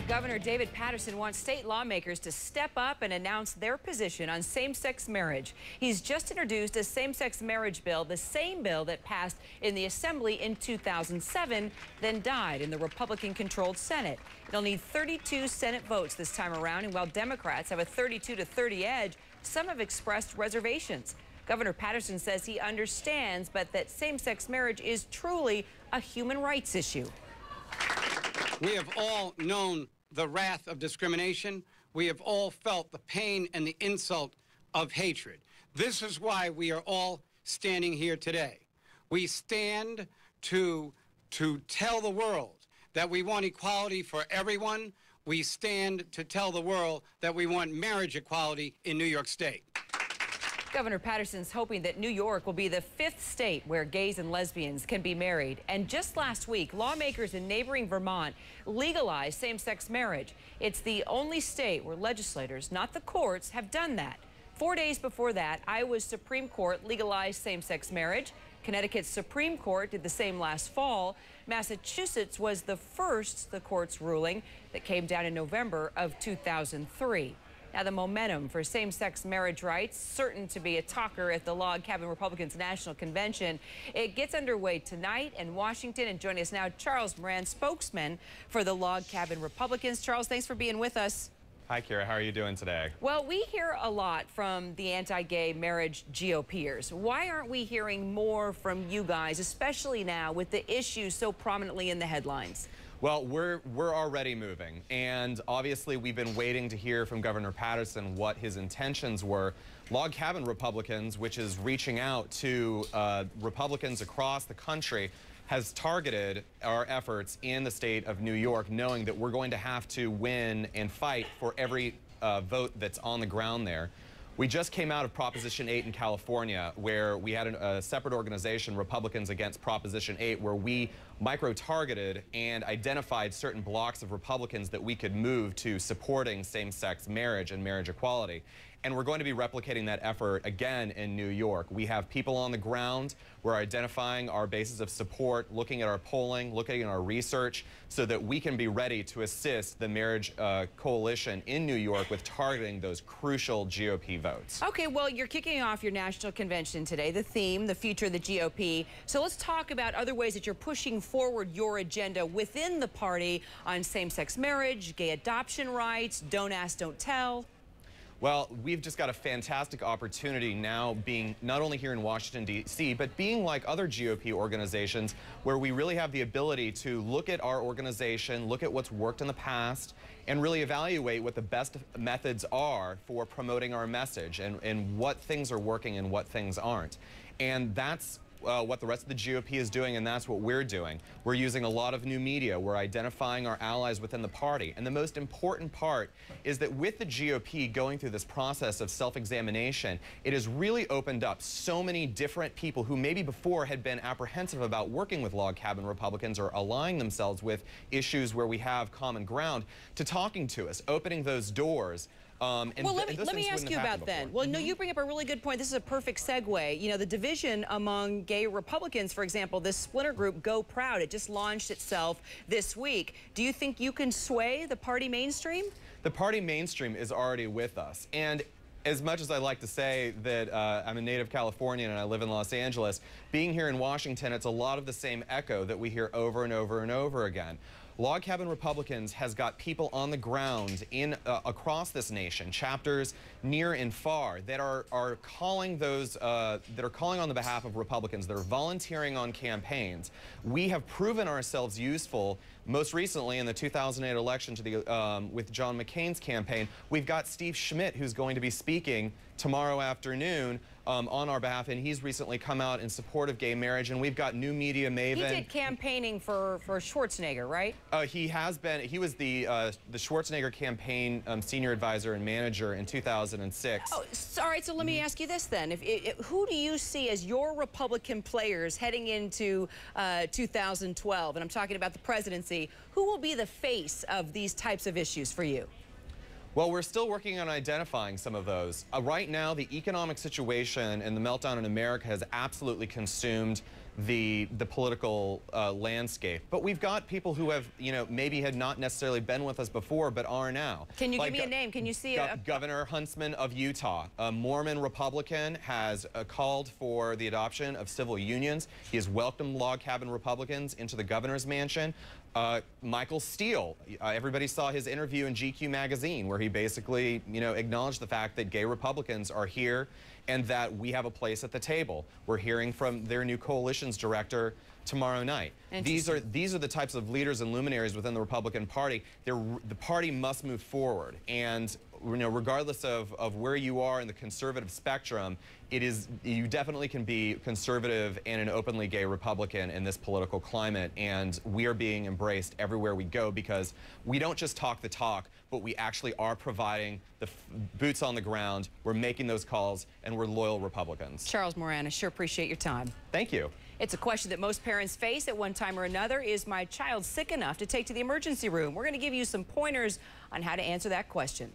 Governor David Paterson wants state lawmakers to step up and announce their position on same-sex marriage. He's just introduced a same-sex marriage bill, the same bill that passed in the Assembly in 2007, then died in the Republican-controlled Senate. It'll need 32 Senate votes this time around, and while Democrats have a 32-30 edge, some have expressed reservations. Governor Paterson says he understands, but that same-sex marriage is truly a human rights issue. We have all known the wrath of discrimination. We have all felt the pain and the insult of hatred. This is why we are all standing here today. We stand to tell the world that we want equality for everyone. We stand to tell the world that we want marriage equality in New York State. Governor Paterson's hoping that New York will be the 5th state where gays and lesbians can be married. And just last week, lawmakers in neighboring Vermont legalized same-sex marriage. It's the only state where legislators, not the courts, have done that. 4 days before that, Iowa's Supreme Court legalized same-sex marriage. Connecticut's Supreme Court did the same last fall. Massachusetts was the first, the court's ruling, that came down in November of 2003. Now, the momentum for same-sex marriage rights, certain to be a talker at the Log Cabin Republicans National Convention. It gets underway tonight in Washington. And joining us now, Charles Moran, spokesman for the Log Cabin Republicans. Charles, thanks for being with us. Hi, Kira. How are you doing today? Well, we hear a lot from the anti-gay marriage GOPers. Why aren't we hearing more from you guys, especially now with the issue so prominently in the headlines? Well, we're already moving, and obviously we've been waiting to hear from Governor Paterson what his intentions were. Log Cabin Republicans, which is reaching out to Republicans across the country, has targeted our efforts in the state of New York, knowing that we're going to have to win and fight for every vote that's on the ground there. We just came out of Proposition 8 in California, where we had a separate organization, Republicans Against Proposition 8, where we micro-targeted and identified certain blocks of Republicans that we could move to supporting same-sex marriage and marriage equality. And we're going to be replicating that effort again in New York. We have people on the ground. We're identifying our bases of support, looking at our polling, looking at our research, so that we can be ready to assist the marriage coalition in New York with targeting those crucial GOP votes. Okay, well, you're kicking off your national convention today, the theme, the future of the GOP. So let's talk about other ways that you're pushing forward your agenda within the party on same-sex marriage, gay adoption rights, don't ask, don't tell. Well, we've just got a fantastic opportunity now, being not only here in Washington, D.C., but being like other GOP organizations, where we really have the ability to look at our organization, look at what's worked in the past, and really evaluate what the best methods are for promoting our message, and what things are working and what things aren't. And that's what the rest of the GOP is doing, and that's what we're doing. We're using a lot of new media. We're identifying our allies within the party. And the most important part is that with the GOP going through this process of self-examination, it has really opened up so many different people who maybe before had been apprehensive about working with Log Cabin Republicans or aligning themselves with issues where we have common ground to talking to us, opening those doors. Well, let me ask you about then. Well, no, you bring up a really good point. This is a perfect segue. You know, the division among gay Republicans, for example, this splinter group, Go Proud, it just launched itself this week. Do you think you can sway the party mainstream? The party mainstream is already with us. And as much as I like to say that I'm a native Californian and I live in Los Angeles, being here in Washington, it's a lot of the same echo that we hear over and over and over again. Log Cabin Republicans has got people on the ground in across this nation, chapters near and far, that are calling those that are calling on the behalf of Republicans, that are volunteering on campaigns. We have proven ourselves useful. Most recently, in the 2008 election to the with John McCain's campaign, we've got Steve Schmidt, who's going to be speaking tomorrow afternoon on our behalf, and he's recently come out in support of gay marriage. And we've got new media maven. He did campaigning for Schwarzenegger, right? He has been. He was the Schwarzenegger campaign senior advisor and manager in 2006. Oh, all right. So let me ask you this then: who do you see as your Republican players heading into 2012? And I'm talking about the presidency. Who will be the face of these types of issues for you? Well, we're still working on identifying some of those. Right now, the economic situation and the meltdown in America has absolutely consumed the political landscape. But we've got people who have, maybe had not necessarily been with us before, but are now. Can you give me a name? Can you see Governor Huntsman of Utah, a Mormon Republican, has called for the adoption of civil unions. He has welcomed log cabin Republicans into the governor's mansion. Michael Steele, everybody saw his interview in GQ magazine where he basically, acknowledged the fact that gay Republicans are here and that we have a place at the table. We're hearing from their new coalitions director tomorrow night. These are the types of leaders and luminaries within the Republican Party. The party must move forward, and regardless of where you are in the conservative spectrum, you definitely can be conservative and an openly gay Republican in this political climate, and we are being embraced everywhere we go because we don't just talk the talk, but we actually are providing the boots on the ground. We're making those calls, and we're loyal Republicans. Charles Moran, I sure appreciate your time. Thank you. It's a question that most parents face at one time or another. Is my child sick enough to take to the emergency room? We're going to give you some pointers on how to answer that question.